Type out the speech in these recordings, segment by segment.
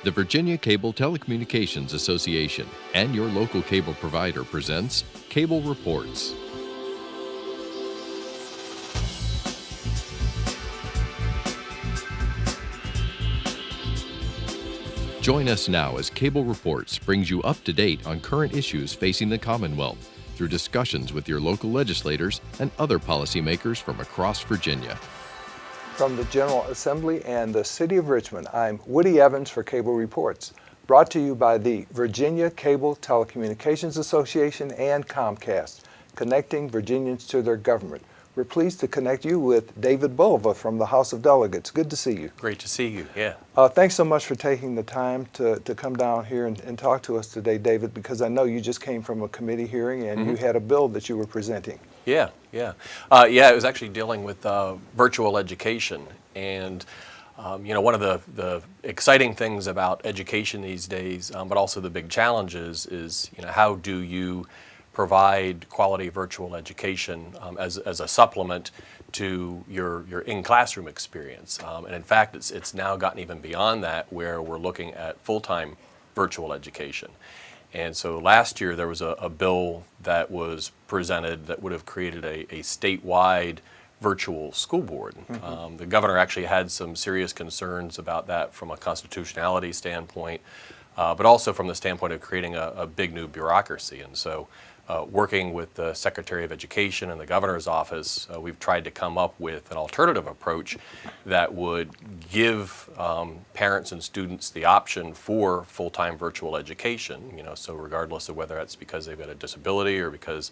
The Virginia Cable Telecommunications Association and your local cable provider presents Cable Reports. Join us now as Cable Reports brings you up to date on current issues facing the Commonwealth through discussions with your local legislators and other policymakers from across Virginia. From the General Assembly and the City of Richmond, I'm Woody Evans for Cable Reports, brought to you by the Virginia Cable Telecommunications Association and Comcast, connecting Virginians to their government. We're pleased to connect you with David Bulova from the House of Delegates. Good to see you. Great to see you, yeah. Thanks so much for taking the time to come down here and talk to us today, David, because I know you just came from a committee hearing and you had a bill that you were presenting. Yeah. It was actually dealing with virtual education. And, one of the exciting things about education these days, but also the big challenges is, how do you provide quality virtual education as a supplement to your in-classroom experience. And in fact, it's now gotten even beyond that, where we're looking at full-time virtual education. And so last year there was a bill that was presented that would have created a statewide virtual school board. The governor actually had some serious concerns about that from a constitutionality standpoint, but also from the standpoint of creating a big new bureaucracy. And so working with the Secretary of Education and the governor's office, we've tried to come up with an alternative approach that would give parents and students the option for full-time virtual education, so regardless of whether that's because they've got a disability or because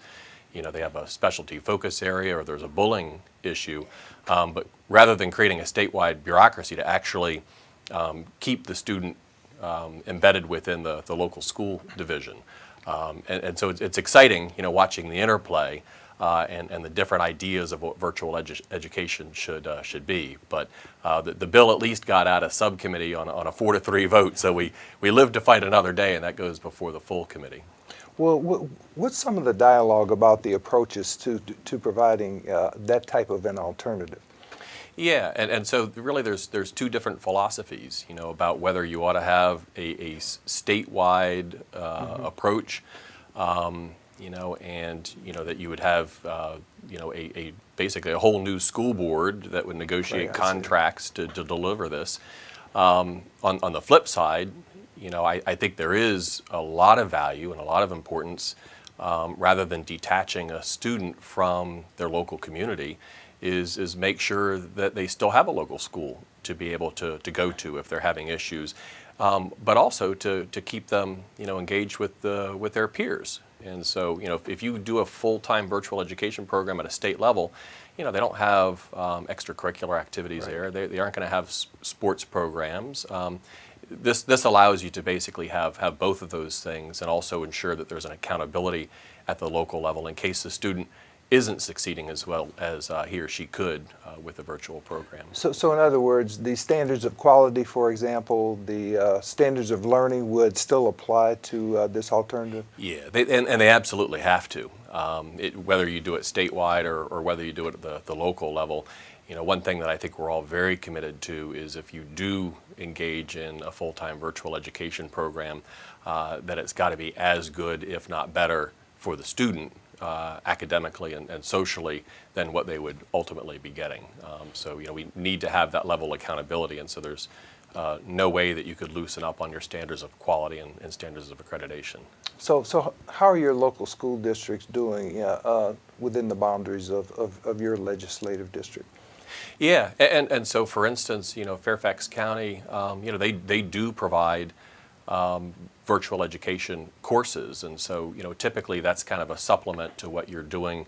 they have a specialty focus area or there's a bullying issue, but rather than creating a statewide bureaucracy to actually keep the student embedded within the local school division. And so it's exciting, watching the interplay and the different ideas of what virtual education should be. But the bill at least got out of subcommittee on a 4-3 vote, so we live to fight another day, and that goes before the full committee. Well, what's some of the dialogue about the approaches to providing that type of an alternative? Yeah, and so really there's two different philosophies, about whether you ought to have a statewide approach, and that you would have, basically a whole new school board that would negotiate contracts to deliver this. On the flip side, I think there is a lot of value and a lot of importance, rather than detaching a student from their local community, is make sure that they still have a local school to be able to go to if they're having issues, but also to keep them engaged with their peers. And so if you do a full-time virtual education program at a state level, they don't have extracurricular activities there. They aren't going to have sports programs. This allows you to basically have both of those things and also ensure that there's an accountability at the local level in case the student isn't succeeding as well as he or she could with a virtual program. So in other words, the standards of quality, for example, the standards of learning would still apply to this alternative? Yeah, and they absolutely have to. Whether you do it statewide or whether you do it at the local level, one thing that I think we're all very committed to is if you do engage in a full-time virtual education program, that it's got to be as good, if not better, for the student academically and socially than what they would ultimately be getting. So we need to have that level of accountability, and so there's no way that you could loosen up on your standards of quality and standards of accreditation. So how are your local school districts doing within the boundaries of your legislative district? Yeah, and so for instance, Fairfax County, they do provide virtual education courses, and so typically that's kind of a supplement to what you're doing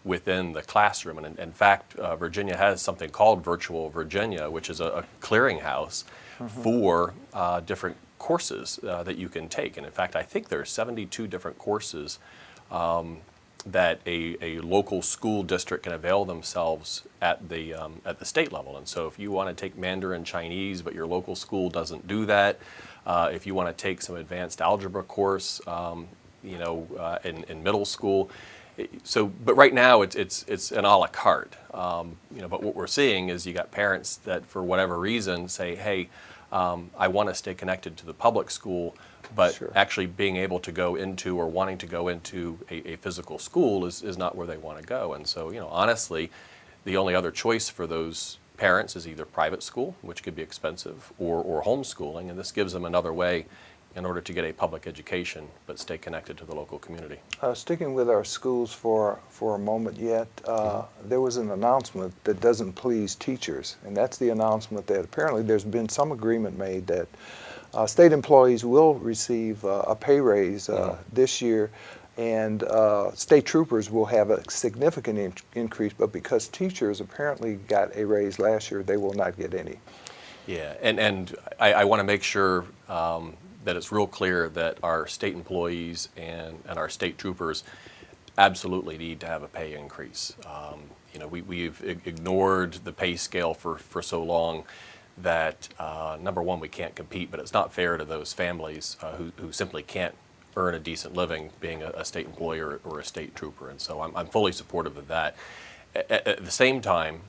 within the classroom. And in fact, Virginia has something called Virtual Virginia, which is a clearinghouse for different courses that you can take. And in fact, I think there are 72 different courses that a local school district can avail themselves at the state level. And so if you want to take Mandarin Chinese, but your local school doesn't do that, if you want to take some advanced algebra course, in middle school. But right now it's an a la carte. But what we're seeing is you got parents that for whatever reason say, hey, I want to stay connected to the public school, but Sure. actually being able to go into or wanting to go into a physical school is not where they want to go. And so, honestly, the only other choice for those parents is either private school, which could be expensive, or homeschooling, and this gives them another way in order to get a public education but stay connected to the local community. Sticking with our schools for a moment yet, there was an announcement that doesn't please teachers, and that's the announcement that apparently there's been some agreement made that state employees will receive a pay raise this year, and state troopers will have a significant increase, but because teachers apparently got a raise last year, they will not get any. Yeah, and I want to make sure that it's real clear that our state employees and our state troopers absolutely need to have a pay increase. We've ignored the pay scale for so long that, number one, we can't compete, but it's not fair to those families who simply can't earn a decent living being a state employee or a state trooper. And so I'm fully supportive of that. At the same time,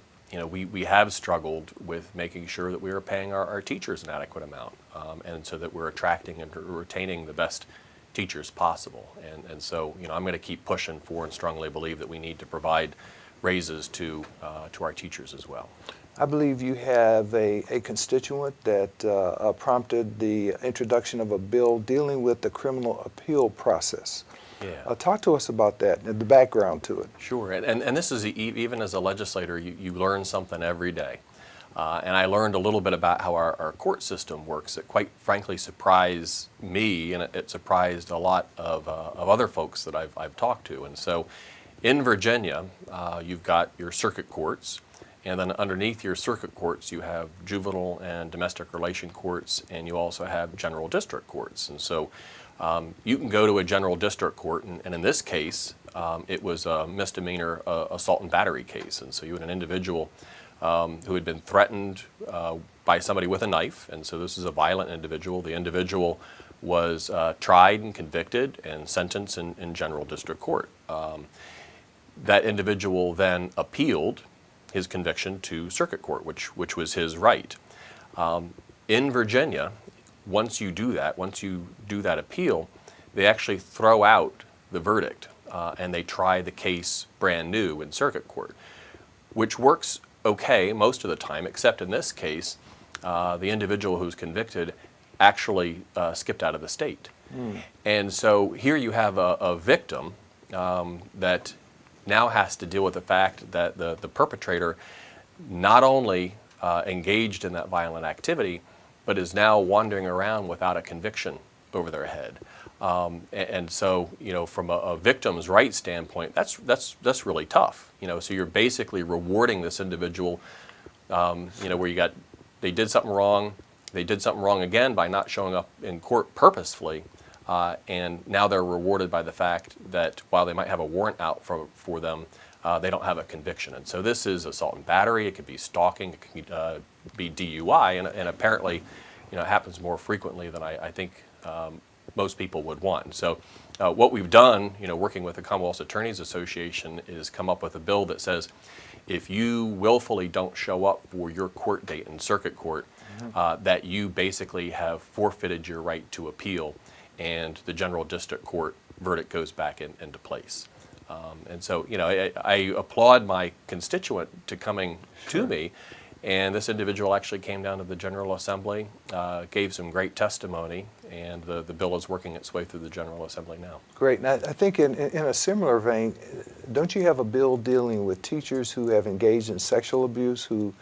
we have struggled with making sure that we are paying our teachers an adequate amount, and so that we're attracting and retaining the best teachers possible. And so, I'm going to keep pushing for and strongly believe that we need to provide raises to our teachers as well. I believe you have a constituent that prompted the introduction of a bill dealing with the criminal appeal process. Yeah. Talk to us about that and the background to it. Sure, and this is, even as a legislator, you learn something every day. And I learned a little bit about how our court system works. It quite frankly surprised me, and it surprised a lot of other folks that I've talked to. And so in Virginia, you've got your circuit courts, and then underneath your circuit courts, you have juvenile and domestic relation courts, and you also have general district courts. And so you can go to a general district court, and in this case, it was a misdemeanor assault and battery case. And so you had an individual who had been threatened by somebody with a knife, and so this is a violent individual. The individual was tried and convicted and sentenced in general district court. That individual then appealed his conviction to circuit court, which was his right. In Virginia, once you do that appeal, they actually throw out the verdict and they try the case brand new in circuit court, which works okay most of the time, except in this case, the individual who's convicted actually skipped out of the state. And so here you have a victim that now has to deal with the fact that the perpetrator not only engaged in that violent activity, but is now wandering around without a conviction over their head. And so, from a victim's rights standpoint, that's really tough. So you're basically rewarding this individual, where they did something wrong again by not showing up in court purposefully, and now they're rewarded by the fact that while they might have a warrant out for them, they don't have a conviction. And so this is assault and battery. It could be stalking. It could be DUI, and apparently, it happens more frequently than I think most people would want. So what we've done, working with the Commonwealth Attorneys Association, is come up with a bill that says if you willfully don't show up for your court date in circuit court, that you basically have forfeited your right to appeal, and the general district court verdict goes back into place. And so, I applaud my constituent to coming to me, and this individual actually came down to the General Assembly, gave some great testimony, and the bill is working its way through the General Assembly now. Great. And I think in a similar vein, don't you have a bill dealing with teachers who have engaged in sexual abuse, who,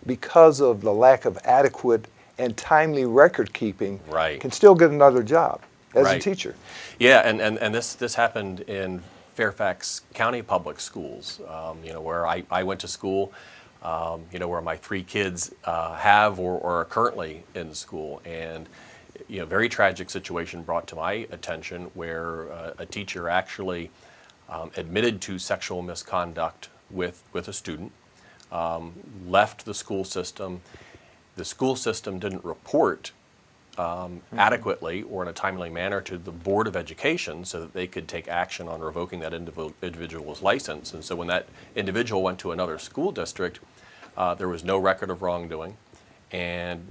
because of the lack of adequate and timely record keeping, Right. can still get another job as a Right. teacher? Yeah, and this happened in Fairfax County Public Schools, where I went to school, where my 3 kids have or are currently in school. And, very tragic situation brought to my attention where a teacher actually admitted to sexual misconduct with a student, left the school system. The school system didn't report adequately or in a timely manner to the Board of Education so that they could take action on revoking that individual's license. And so when that individual went to another school district, there was no record of wrongdoing, and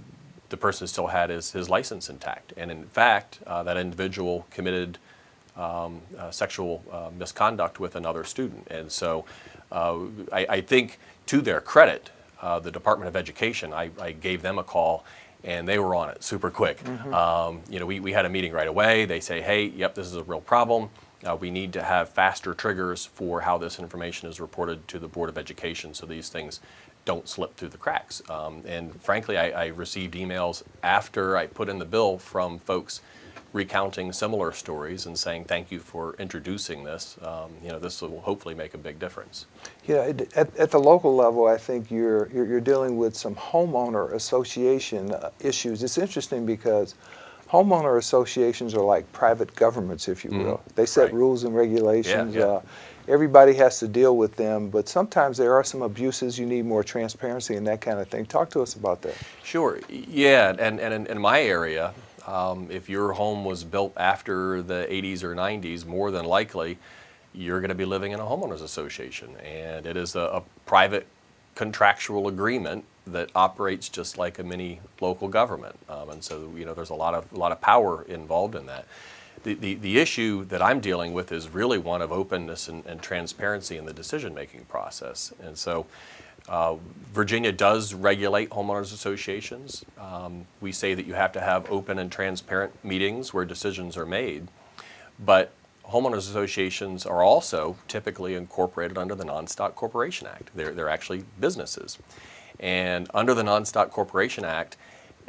the person still had his license intact. And in fact, that individual committed sexual misconduct with another student. And so I think, to their credit, the Department of Education, I gave them a call, and they were on it super quick. We had a meeting right away. They say, hey, yep, this is a real problem. We need to have faster triggers for how this information is reported to the Board of Education so these things don't slip through the cracks. And frankly, I received emails after I put in the bill from folks recounting similar stories and saying thank you for introducing this. This will hopefully make a big difference. Yeah, at the local level, I think you're dealing with some homeowner association issues. It's interesting because homeowner associations are like private governments, if you will. They set Right. rules and regulations. Yeah. Everybody has to deal with them, but sometimes there are some abuses. You need more transparency and that kind of thing. Talk to us about that. Sure. Yeah, and in my area, if your home was built after the 80s or 90s, more than likely you're going to be living in a homeowners association, and it is a private contractual agreement that operates just like a mini local government, and so there's a lot of power involved in that. The issue that I'm dealing with is really one of openness and transparency in the decision-making process. And so Virginia does regulate homeowners associations. We say that you have to have open and transparent meetings where decisions are made. But homeowners associations are also typically incorporated under the Non-Stock Corporation Act. They're actually businesses. And under the Non-Stock Corporation Act,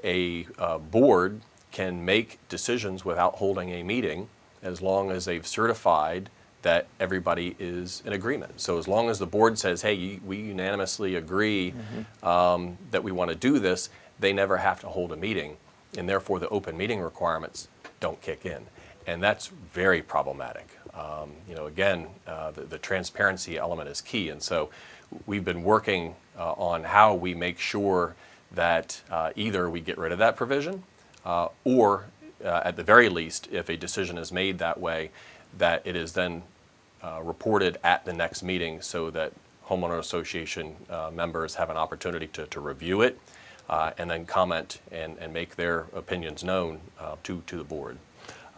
a board can make decisions without holding a meeting as long as they've certified that everybody is in agreement. So as long as the board says, hey, we unanimously agree that we want to do this, they never have to hold a meeting, and therefore the open meeting requirements don't kick in. And that's very problematic. Again, the transparency element is key, and so we've been working on how we make sure that either we get rid of that provision, or at the very least, if a decision is made that way, that it is then reported at the next meeting so that homeowner association members have an opportunity to review it and then comment and make their opinions known to the board.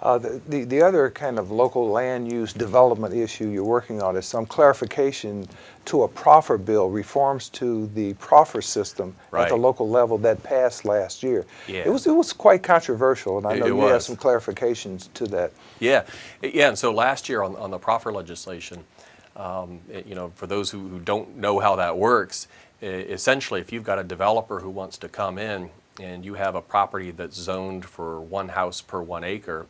The other kind of local land use development issue you're working on is some clarification to a proffer bill, reforms to the proffer system at the Right. local level that passed last year. Yeah. It was quite controversial, and I know It you have was. some clarifications to that. Yeah, and so last year on the proffer legislation, for those who don't know how that works, essentially if you've got a developer who wants to come in and you have a property that's zoned for 1 house per 1 acre,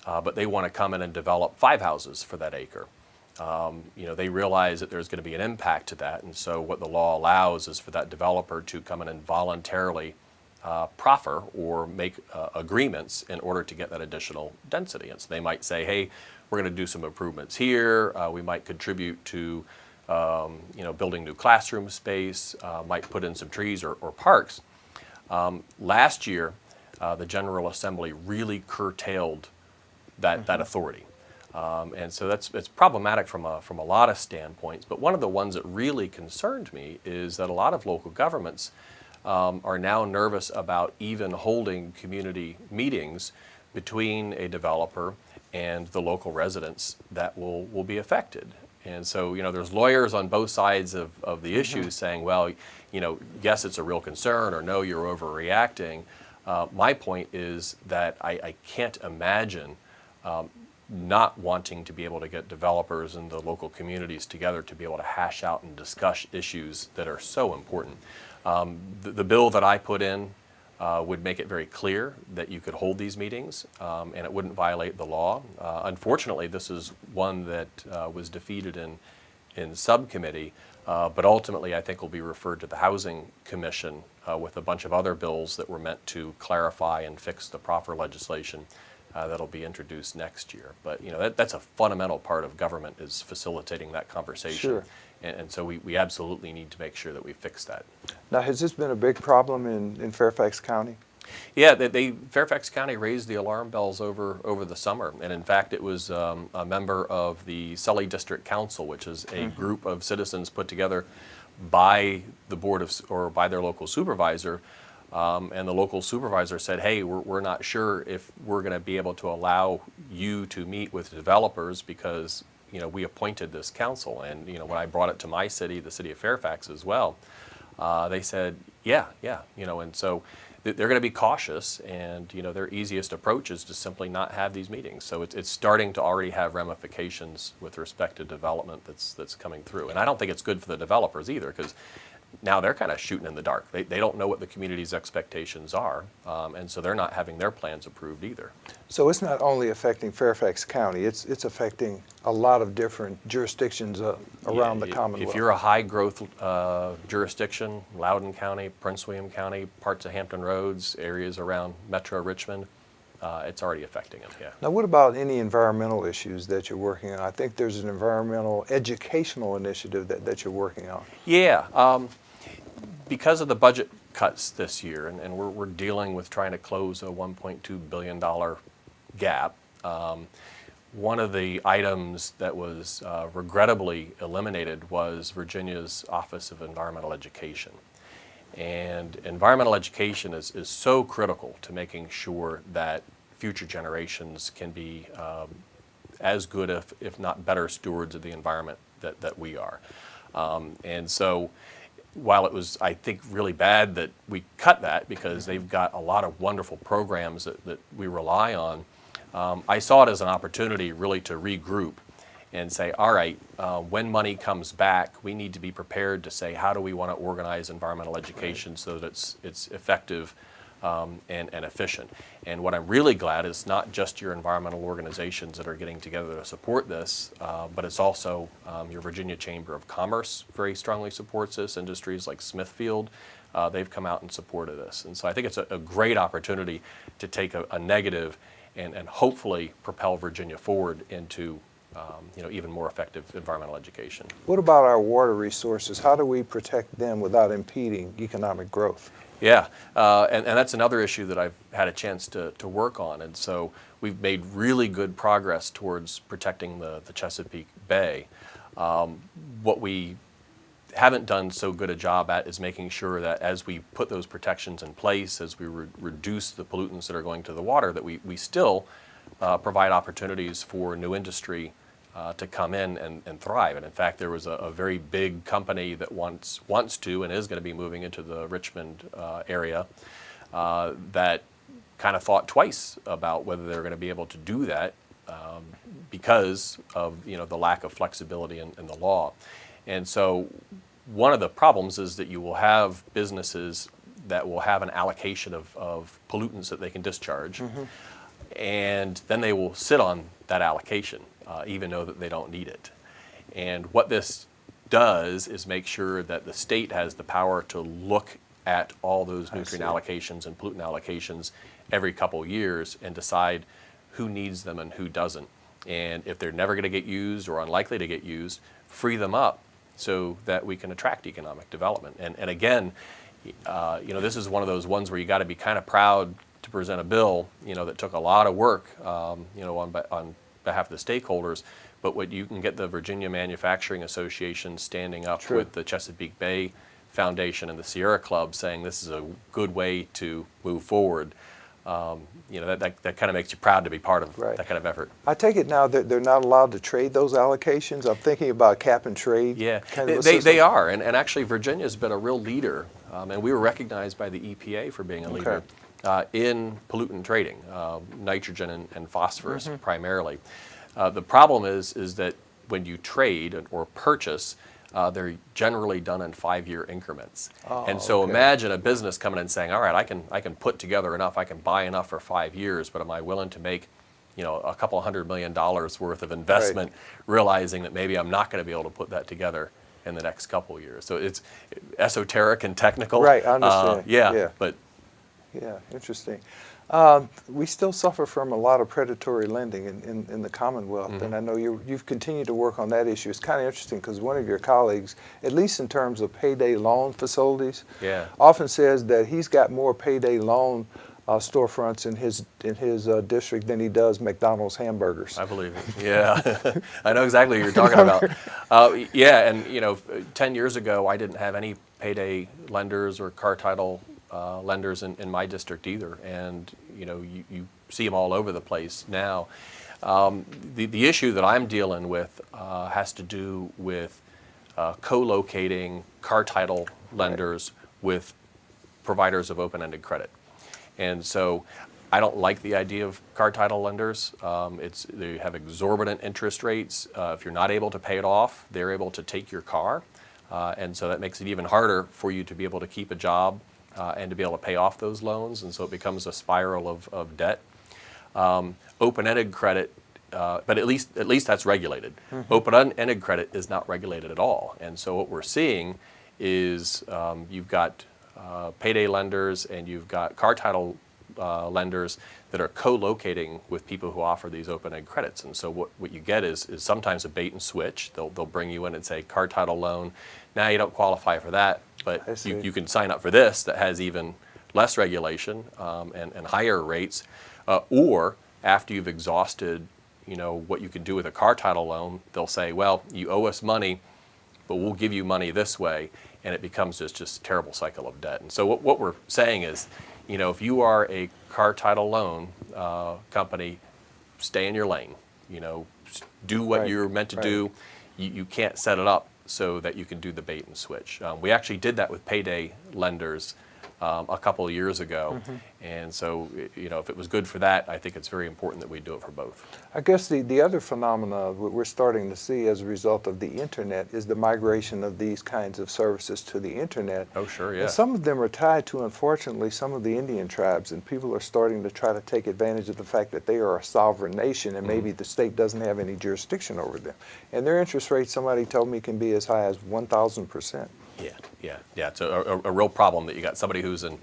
but they want to come in and develop 5 houses for that acre. They realize that there's going to be an impact to that, and so what the law allows is for that developer to come in and voluntarily proffer or make agreements in order to get that additional density. And so they might say, hey, we're going to do some improvements here. We might contribute to building new classroom space, might put in some trees or parks. Last year, the General Assembly really curtailed that authority. And so it's problematic from a lot of standpoints. But one of the ones that really concerned me is that a lot of local governments are now nervous about even holding community meetings between a developer and the local residents that will be affected. And so, there's lawyers on both sides of the issue saying, well, yes, it's a real concern, or no, you're overreacting. My point is that I can't imagine not wanting to be able to get developers and the local communities together to be able to hash out and discuss issues that are so important. The bill that I put in would make it very clear that you could hold these meetings and it wouldn't violate the law. Unfortunately, this is one that was defeated in subcommittee, but ultimately I think will be referred to the Housing Commission with a bunch of other bills that were meant to clarify and fix the proffer legislation that'll be introduced next year. But that's a fundamental part of government, is facilitating that conversation. Sure. And so we absolutely need to make sure that we fix that. Now, has this been a big problem in Fairfax County? Yeah, Fairfax County raised the alarm bells over the summer, and in fact, it was a member of the Sully District Council, which is a group of citizens put together by the board or by their local supervisor, And the local supervisor said, hey, we're not sure if we're going to be able to allow you to meet with developers because, we appointed this council. And, when I brought it to my city, the city of Fairfax as well, they said, yeah, and so they're going to be cautious, and their easiest approach is to simply not have these meetings. So it's starting to already have ramifications with respect to development that's coming through. And I don't think it's good for the developers either, because now they're kind of shooting in the dark. They don't know what the community's expectations are, and so they're not having their plans approved either. So it's not only affecting Fairfax County, it's affecting a lot of different jurisdictions around the Commonwealth. If you're a high growth jurisdiction, Loudoun County, Prince William County, parts of Hampton Roads, areas around Metro Richmond, it's already affecting them, yeah. Now, what about any environmental issues that you're working on? I think there's an environmental educational initiative that you're working on. Yeah, because of the budget cuts this year, and we're dealing with trying to close a $1.2 billion gap. One of the items that was regrettably eliminated was Virginia's Office of Environmental Education. And environmental education is so critical to making sure that future generations can be as good, if not better, stewards of the environment that we are. And so while it was, I think, really bad that we cut that because they've got a lot of wonderful programs that we rely on, I saw it as an opportunity really to regroup and say, all right, when money comes back, we need to be prepared to say, how do we want to organize environmental education so that it's effective and efficient. And what I'm really glad is not just your environmental organizations that are getting together to support this, but it's also your Virginia Chamber of Commerce very strongly supports this. Industries like Smithfield, they've come out and supported this. And so I think it's a great opportunity to take a negative and hopefully propel Virginia forward into even more effective environmental education. What about our water resources? How do we protect them without impeding economic growth? Yeah, and that's another issue that I've had a chance to work on. And so we've made really good progress towards protecting the Chesapeake Bay. What we haven't done so good a job at is making sure that as we put those protections in place, as we reduce the pollutants that are going to the water, that we still provide opportunities for new industry to come in and thrive. And in fact, there was a very big company that wants to and is going to be moving into the Richmond area that kind of thought twice about whether they're going to be able to do that because of the lack of flexibility in the law. And so one of the problems is that you will have businesses that will have an allocation of pollutants that they can discharge, and then they will sit on that allocation, even though that they don't need it. And what this does is make sure that the state has the power to look at all those nutrient allocations and pollutant allocations every couple of years and decide who needs them and who doesn't. And if they're never going to get used or unlikely to get used, free them up so that we can attract economic development. And again, this is one of those ones where you got to be kind of proud to present a bill, that took a lot of work, on behalf of the stakeholders. But what you can get the Virginia Manufacturing Association standing up with the Chesapeake Bay Foundation and the Sierra Club saying this is a good way to move forward. That kind of makes you proud to be part of that kind of effort. I take it now that they're not allowed to trade those allocations. I'm thinking about cap and trade. Yeah, kind of they are, and actually Virginia's been a real leader, and we were recognized by the EPA for being a leader in pollutant trading, nitrogen and phosphorus primarily. The problem is that when you trade or purchase, they're generally done in 5-year increments. And so imagine a business coming in and saying, all right, I can put together enough, I can buy enough for 5 years, but am I willing to make a couple $100 million worth of investment, realizing that maybe I'm not going to be able to put that together in the next couple of years. So it's esoteric and technical. Right, I understand. Yeah, interesting. We still suffer from a lot of predatory lending in the Commonwealth, and I know you've continued to work on that issue. It's kind of interesting because one of your colleagues, at least in terms of payday loan facilities, often says that he's got more payday loan storefronts in his district than he does McDonald's hamburgers. I believe it. Yeah, I know exactly what you're talking about. And 10 years ago, I didn't have any payday lenders or car title lenders in my district either, and you see them all over the place now. The issue that I'm dealing with has to do with co-locating car title lenders with providers of open-ended credit. And so I don't like the idea of car title lenders. They have exorbitant interest rates. If you're not able to pay it off, they're able to take your car. And so that makes it even harder for you to be able to keep a job and to be able to pay off those loans. And so it becomes a spiral of debt. Open-ended credit, but at least that's regulated. Mm-hmm. Open-ended credit is not regulated at all. And so what we're seeing is you've got payday lenders and you've got car title lenders that are co-locating with people who offer these open-ended credits. And so what you get is sometimes a bait and switch. They'll bring you in and say, car title loan, now you don't qualify for that, but you can sign up for this that has even less regulation and higher rates. Or after you've exhausted what you can do with a car title loan, they'll say, well, you owe us money, but we'll give you money this way. And it becomes just a terrible cycle of debt. And so what we're saying is, if you are a car title loan company, stay in your lane. Do what you're meant to do. You can't set it up so that you can do the bait and switch. We actually did that with payday lenders a couple of years ago. Mm-hmm. And so, if it was good for that, I think it's very important that we do it for both. I guess the other phenomena we're starting to see as a result of the internet is the migration of these kinds of services to the internet. Oh, sure, yeah. And some of them are tied to, unfortunately, some of the Indian tribes, and people are starting to try to take advantage of the fact that they are a sovereign nation and maybe the state doesn't have any jurisdiction over them. And their interest rate, somebody told me, can be as high as 1,000%. Yeah. It's a real problem that you got somebody who's in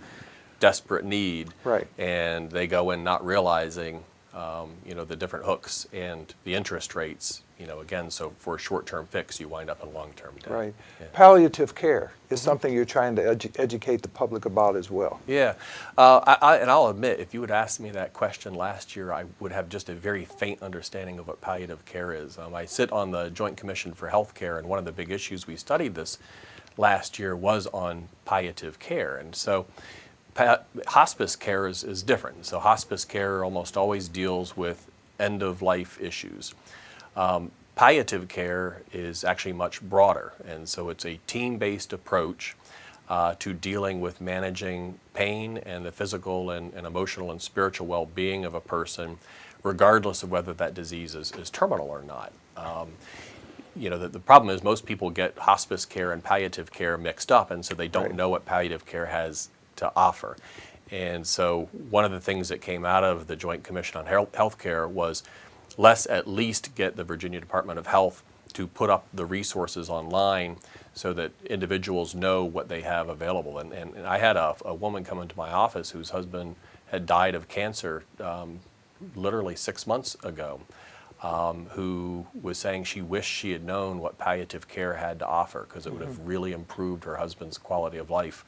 desperate need, right? And they go in not realizing, the different hooks and the interest rates. Again, so for a short-term fix, you wind up in long-term debt. Right. Yeah. Palliative care is something you're trying to educate the public about as well. Yeah, and I'll admit, if you had asked me that question last year, I would have just a very faint understanding of what palliative care is. I sit on the Joint Commission for Healthcare, and one of the big issues we studied this last year was on palliative care. And so hospice care is different. So hospice care almost always deals with end-of-life issues. Palliative care is actually much broader, and so it's a team-based approach to dealing with managing pain and the physical and emotional and spiritual well-being of a person, regardless of whether that disease is terminal or not. The problem is most people get hospice care and palliative care mixed up, and so they don't know what palliative care has to offer. And so one of the things that came out of the Joint Commission on Healthcare was let's at least get the Virginia Department of Health to put up the resources online so that individuals know what they have available. And I had a woman come into my office whose husband had died of cancer literally 6 months ago, who was saying she wished she had known what palliative care had to offer because it would have really improved her husband's quality of life.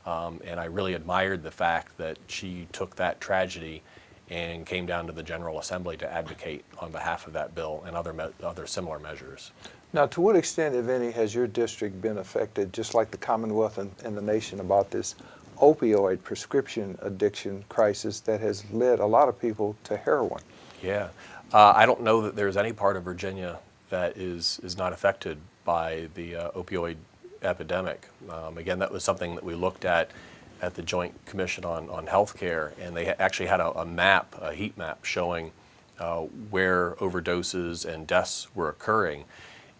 And I really admired the fact that she took that tragedy and came down to the General Assembly to advocate on behalf of that bill and other similar measures. Now, to what extent, if any, has your district been affected, just like the Commonwealth and the nation, about this opioid prescription addiction crisis that has led a lot of people to heroin? Yeah. I don't know that there's any part of Virginia that is not affected by the opioid epidemic. Again, that was something that we looked at the Joint Commission on Healthcare, and they actually had a heat map showing where overdoses and deaths were occurring,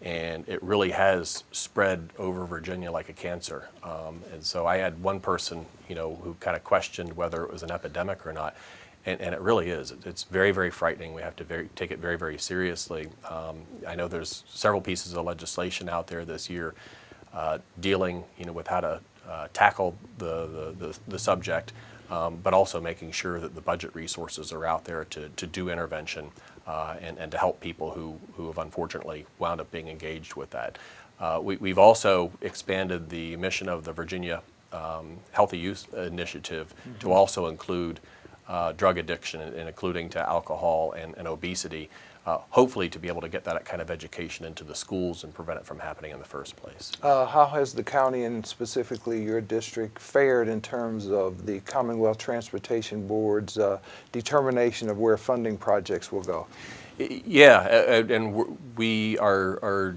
and it really has spread over Virginia like a cancer. And so I had one person, who kind of questioned whether it was an epidemic or not, and it really is. It's very, very frightening. We have to take it very, very seriously. I know there's several pieces of legislation out there this year dealing, with how to tackle the subject, but also making sure that the budget resources are out there to do intervention and to help people who have unfortunately wound up being engaged with that. We've also expanded the mission of the Virginia Healthy Youth Initiative to also include drug addiction, and including to alcohol and obesity, hopefully to be able to get that kind of education into the schools and prevent it from happening in the first place. How has the county and specifically your district fared in terms of the Commonwealth Transportation Board's determination of where funding projects will go? Yeah, and we are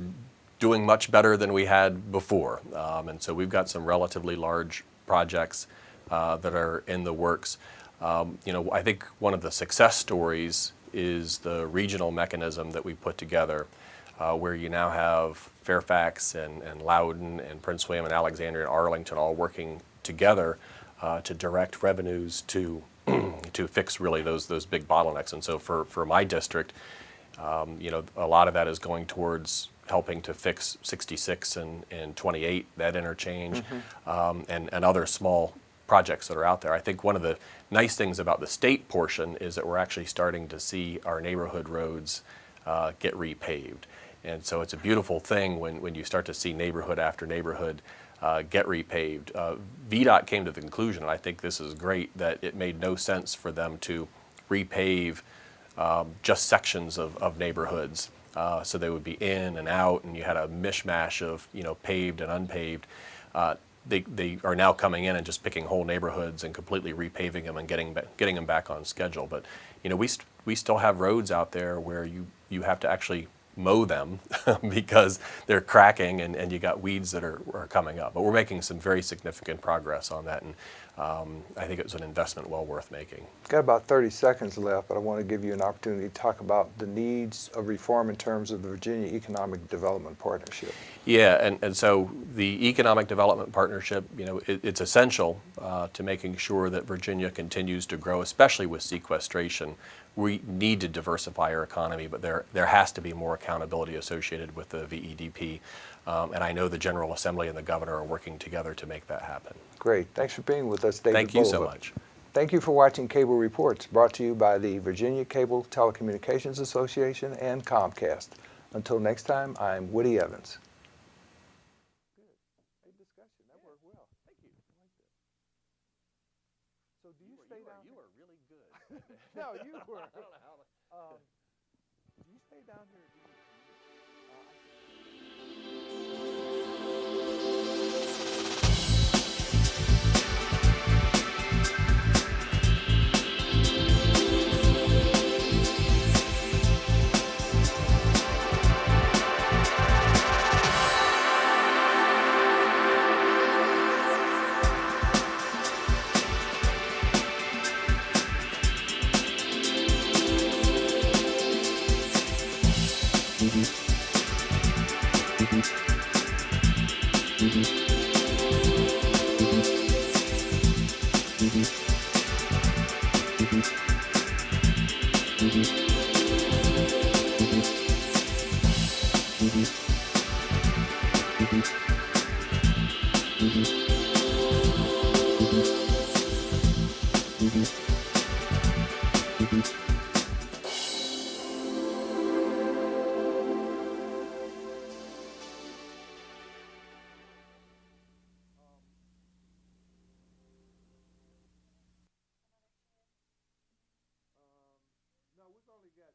doing much better than we had before. And so we've got some relatively large projects that are in the works. I think one of the success stories is the regional mechanism that we put together, where you now have Fairfax and Loudoun and Prince William and Alexandria and Arlington all working together to direct revenues to to fix really those big bottlenecks. And so for my district, a lot of that is going towards helping to fix 66 and 28, that interchange, and other small projects that are out there. I think one of the nice things about the state portion is that we're actually starting to see our neighborhood roads get repaved. And so it's a beautiful thing when you start to see neighborhood after neighborhood get repaved. VDOT came to the conclusion, and I think this is great, that it made no sense for them to repave just sections of neighborhoods. So they would be in and out, and you had a mishmash of paved and unpaved. They are now coming in and just picking whole neighborhoods and completely repaving them and getting them back on schedule. But we still have roads out there where you have to actually mow them because they're cracking and you got weeds that are coming up. But we're making some very significant progress on that, and I think it was an investment well worth making. Got about 30 seconds left, but I want to give you an opportunity to talk about the needs of reform in terms of the Virginia Economic Development Partnership. Yeah, and so the Economic Development Partnership, it's essential to making sure that Virginia continues to grow, especially with sequestration. We need to diversify our economy, but there has to be more accountability associated with the VEDP. And I know the General Assembly and the Governor are working together to make that happen. Great. Thanks for being with us, David Thank you so Bulova. much. Thank you for watching Cable Reports, brought to you by the Virginia Cable Telecommunications Association and Comcast. Until next time, I'm Woody Evans. Good discussion. That worked well. Thank you. I like that. So do you stay down? You are really good. No, you were. I don't know how. Do you stay down here? No, we've only got